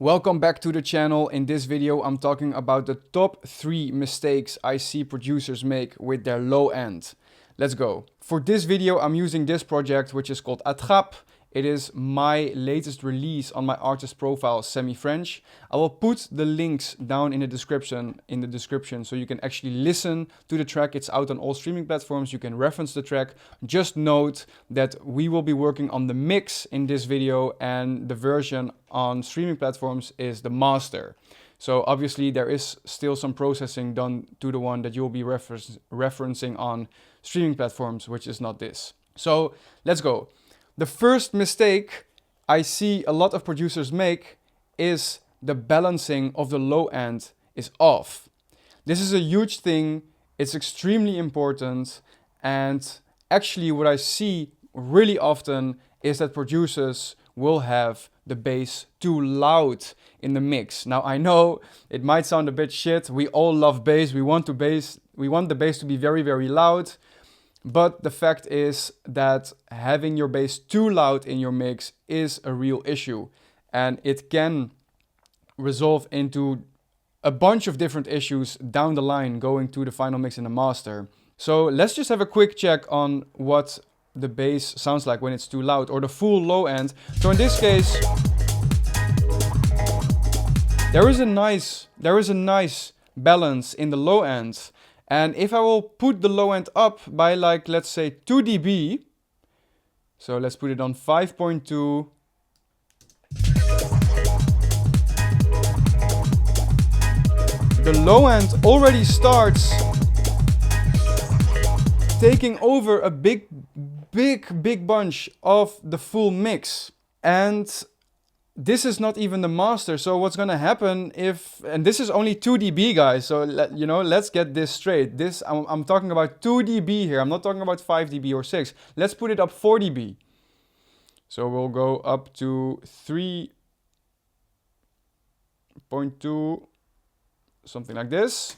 Welcome back to the channel. In this video, I'm talking about the top 3 mistakes I see producers make with their low end. Let's go. For this video, I'm using this project, which is called Attrappe. It is my latest release on my artist profile, SemiFrench. I will put the links down in the description so you can actually listen to the track. It's out on all streaming platforms. You can reference the track. Just note that we will be working on the mix in this video, and the version on streaming platforms is the master. So obviously there is still some processing done to the one that you'll be referencing on streaming platforms, which is not this. So let's go. The first mistake I see a lot of producers make is the balancing of the low end is off. This is a huge thing. It's extremely important. And actually what I see really often is that producers will have the bass too loud in the mix. Now I know it might sound a bit shit. We all love bass. We want the bass to be very, very loud. But the fact is that having your bass too loud in your mix is a real issue. And it can resolve into a bunch of different issues down the line going to the final mix in the master. So let's just have a quick check on what the bass sounds like when it's too loud, or the full low end. So in this case, there is a nice balance in the low end. And if I will put the low end up by, like, let's say 2 dB, so let's put it on 5.2. The low end already starts taking over a big bunch of the full mix. And this is not even the master. So what's gonna happen and this is only 2 dB, guys. So let's get this straight. I'm talking about 2 dB here. I'm not talking about 5 dB or 6. Let's put it up 4 dB. So we'll go up to 3.2, something like this.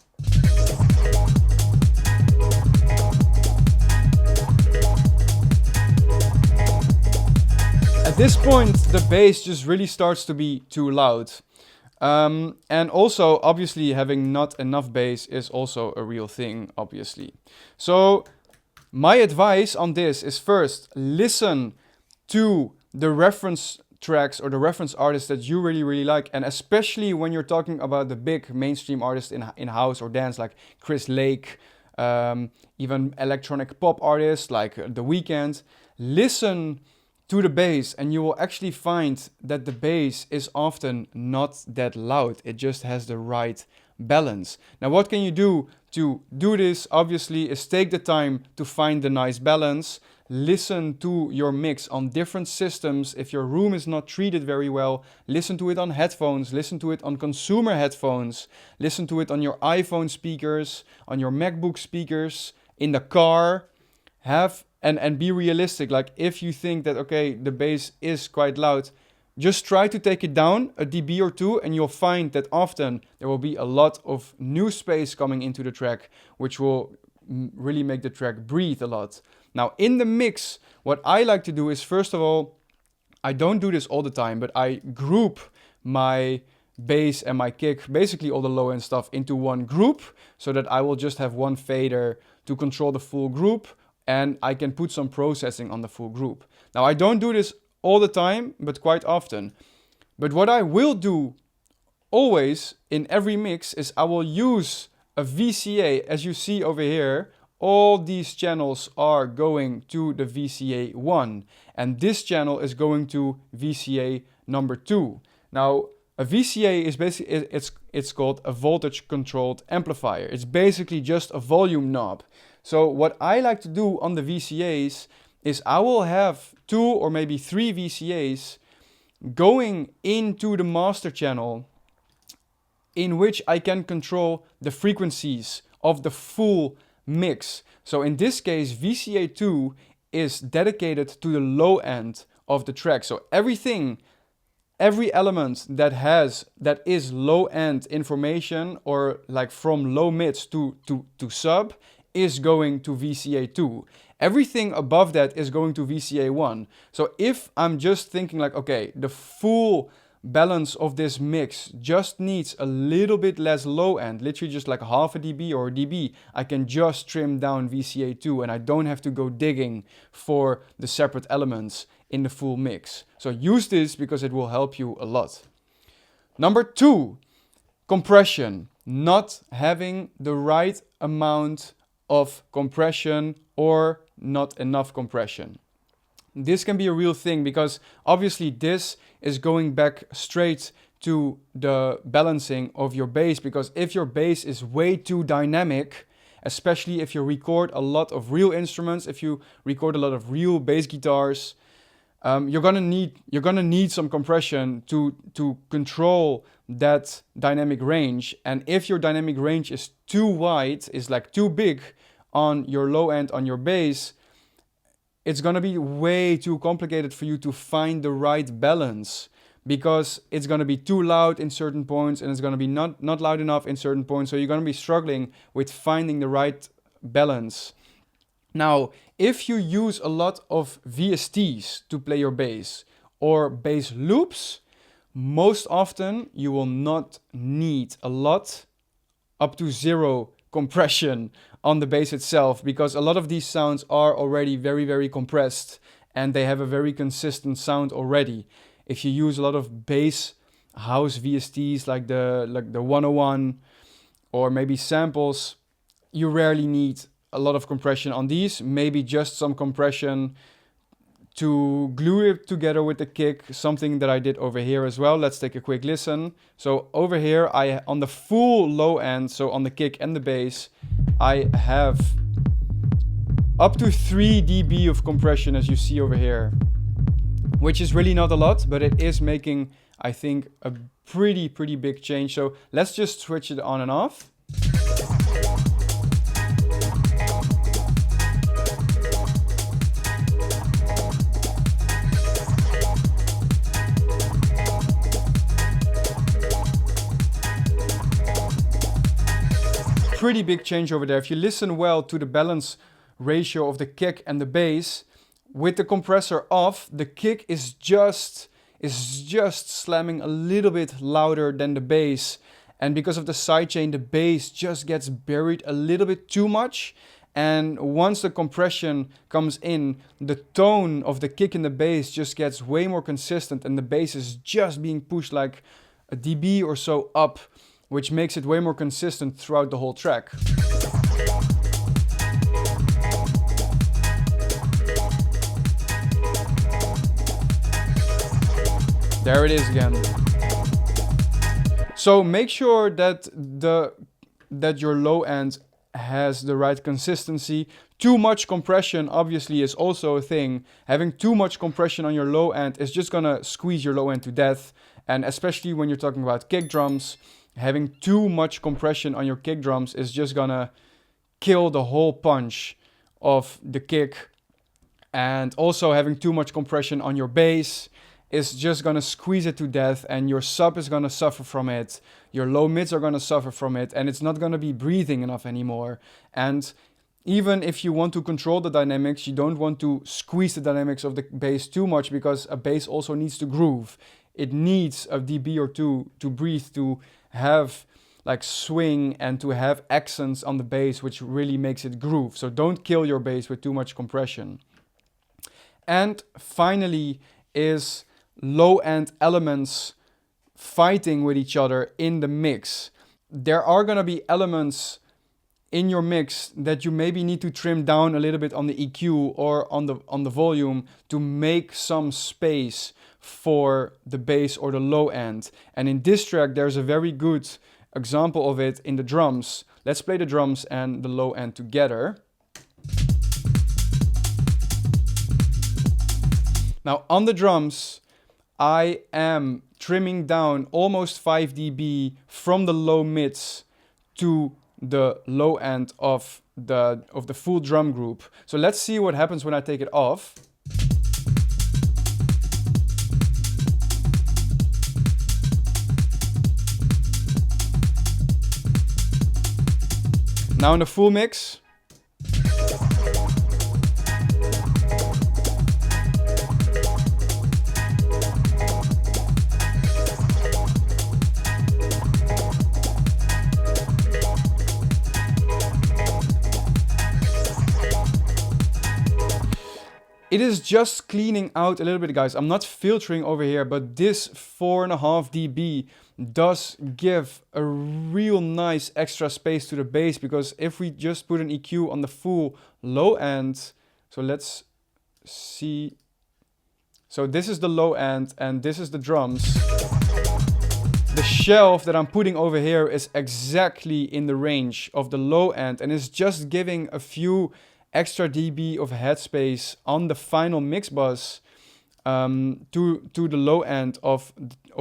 At this point, the bass just really starts to be too loud. And also, obviously, having not enough bass is also a real thing, obviously. So my advice on this is, first, listen to the reference tracks or the reference artists that you really, really like. And especially when you're talking about the big mainstream artists in house or dance, like Chris Lake, even electronic pop artists like The Weeknd. Listen to the bass, and you will actually find that the bass is often not that loud. It just has the right balance. Now, what can you do to do this? Obviously, is take the time to find the nice balance. Listen to your mix on different systems. If your room is not treated very well, listen to it on headphones, listen to it on consumer headphones, listen to it on your iPhone speakers, on your MacBook speakers, in the car. And be realistic. Like, if you think that, okay, the bass is quite loud, just try to take it down a dB or 2, and you'll find that often there will be a lot of new space coming into the track, which will really make the track breathe a lot. Now, in the mix, what I like to do is, first of all, I don't do this all the time, but I group my bass and my kick, basically all the low end stuff, into one group, so that I will just have one fader to control the full group. And I can put some processing on the full group. Now, I don't do this all the time, but quite often. But what I will do always in every mix is I will use a VCA. As you see over here, all these channels are going to the VCA 1. And this channel is going to VCA number 2. Now, a VCA is basically, it's called a voltage controlled amplifier. It's basically just a volume knob. So what I like to do on the VCAs is I will have 2 or maybe 3 VCAs going into the master channel, in which I can control the frequencies of the full mix. So in this case, VCA 2 is dedicated to the low end of the track. So every element that is low end information, or like from low mids to sub, is going to VCA 2. Everything above that is going to VCA 1. So if I'm just thinking like, okay, the full balance of this mix just needs a little bit less low end, literally just like half a dB or a dB, I can just trim down VCA2 and I don't have to go digging for the separate elements in the full mix. So use this because it will help you a lot. Number 2, compression. Not having the right amount of compression or not enough compression. This can be a real thing because obviously this is going back straight to the balancing of your bass, because if your bass is way too dynamic, especially if you record a lot of real instruments, if you record a lot of real bass guitars, you're gonna need some compression to control that dynamic range. And if your dynamic range is too wide, is like too big on your low end on your bass, it's gonna be way too complicated for you to find the right balance, because it's gonna be too loud in certain points and it's gonna be not loud enough in certain points. So you're gonna be struggling with finding the right balance. Now, if you use a lot of VSTs to play your bass or bass loops, most often you will not need a lot, up to 0 compression on the bass itself, because a lot of these sounds are already very, very compressed and they have a very consistent sound already. If you use a lot of bass house VSTs like the 101 or maybe samples, you rarely need a lot of compression on these. Maybe just some compression to glue it together with the kick, something that I did over here as well. Let's take a quick listen. So over here, on the full low end, so on the kick and the bass, I have up to 3 dB of compression, as you see over here, which is really not a lot, but it is making, I think, a pretty big change. So let's just switch it on and off. Pretty big change over there. If you listen well to the balance ratio of the kick and the bass, with the compressor off, the kick is just slamming a little bit louder than the bass, and because of the sidechain, the bass just gets buried a little bit too much. And once the compression comes in, the tone of the kick and the bass just gets way more consistent, and the bass is just being pushed like a dB or so up, which makes it way more consistent throughout the whole track. There it is again. So make sure that your low end has the right consistency. Too much compression obviously is also a thing. Having too much compression on your low end is just gonna squeeze your low end to death. And especially when you're talking about kick drums, having too much compression on your kick drums is just gonna kill the whole punch of the kick. And also having too much compression on your bass is just gonna squeeze it to death, and your sub is gonna suffer from it. Your low mids are gonna suffer from it, and it's not gonna be breathing enough anymore. And even if you want to control the dynamics, you don't want to squeeze the dynamics of the bass too much, because a bass also needs to groove. It needs a dB or two to breathe, to have like swing and to have accents on the bass, which really makes it groove. So don't kill your bass with too much compression. And finally is low end elements fighting with each other in the mix. There are gonna be elements in your mix that you maybe need to trim down a little bit on the EQ or on the volume to make some space for the bass or the low end. And in this track, there's a very good example of it in the drums. Let's play the drums and the low end together. Now on the drums, I am trimming down almost 5 dB from the low mids to the low end of the full drum group. So let's see what happens when I take it off. Now in the full mix. It is just cleaning out a little bit, guys. I'm not filtering over here, but this 4.5 dB does give a real nice extra space to the bass, because if we just put an EQ on the full low end, so let's see. So this is the low end and this is the drums. The shelf that I'm putting over here is exactly in the range of the low end and is just giving a few extra dB of headspace on the final mix bus to the low end of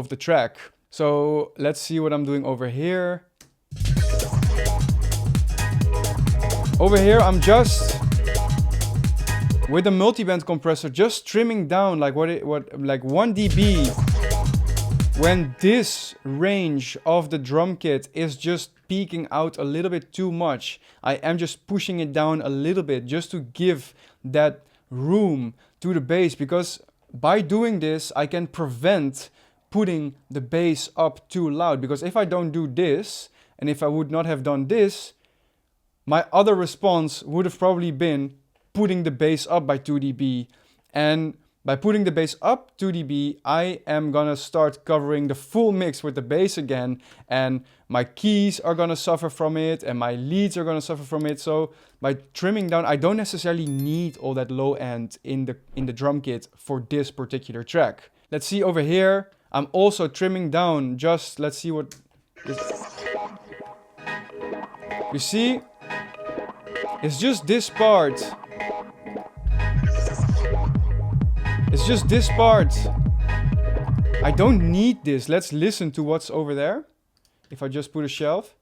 the track. So let's see what I'm doing over here. Over here I'm just with a multiband compressor just trimming down like like 1 dB. When this range of the drum kit is just peaking out a little bit too much, I am just pushing it down a little bit just to give that room to the bass, because by doing this I can prevent putting the bass up too loud. Because if I don't do this, and if I would not have done this, my other response would have probably been putting the bass up by 2 dB. And by putting the bass up 2 dB, I am gonna start covering the full mix with the bass again, and my keys are gonna suffer from it, and my leads are gonna suffer from it. So by trimming down, I don't necessarily need all that low end in the drum kit for this particular track. Let's see over here. I'm also trimming down. Just let's see what. You see, it's just this part. It's just this part. I don't need this. Let's listen to what's over there. If I just put a shelf.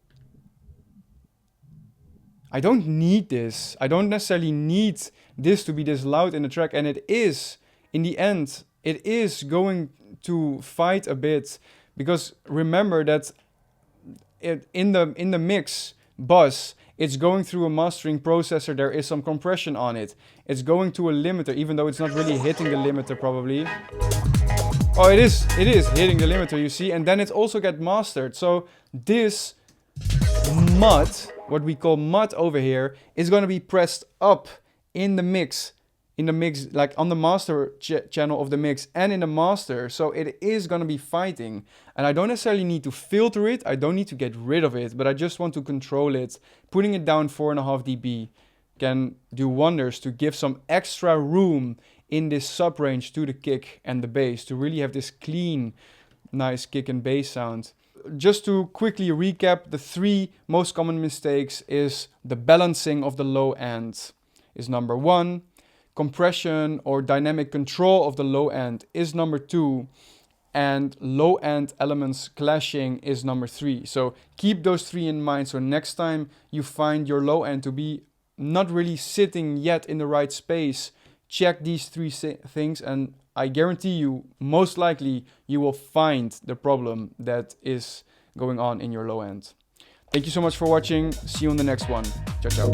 I don't need this. I don't necessarily need this to be this loud in the track. And it is, in the end, it is going to fight a bit. Because remember that in the mix bus, it's going through a mastering processor. There is some compression on it. It's going to a limiter, even though it's not really hitting the limiter probably. Oh, it is hitting the limiter, you see. And then it also gets mastered. So this mud, what we call mud over here, is going to be pressed up in the mix. Like on the master channel of the mix and in the master. So it is going to be fighting. And I don't necessarily need to filter it. I don't need to get rid of it, but I just want to control it. Putting it down 4.5 dB can do wonders to give some extra room in this sub range to the kick and the bass, to really have this clean, nice kick and bass sound. Just to quickly recap, the 3 most common mistakes is the balancing of the low end is number 1. Compression or dynamic control of the low end is number 2, and low end elements clashing is number 3. So keep those 3 in mind. So next time you find your low end to be not really sitting yet in the right space, check these 3 things, and I guarantee you, most likely you will find the problem that is going on in your low end. Thank you so much for watching. See you on the next one. Ciao, ciao.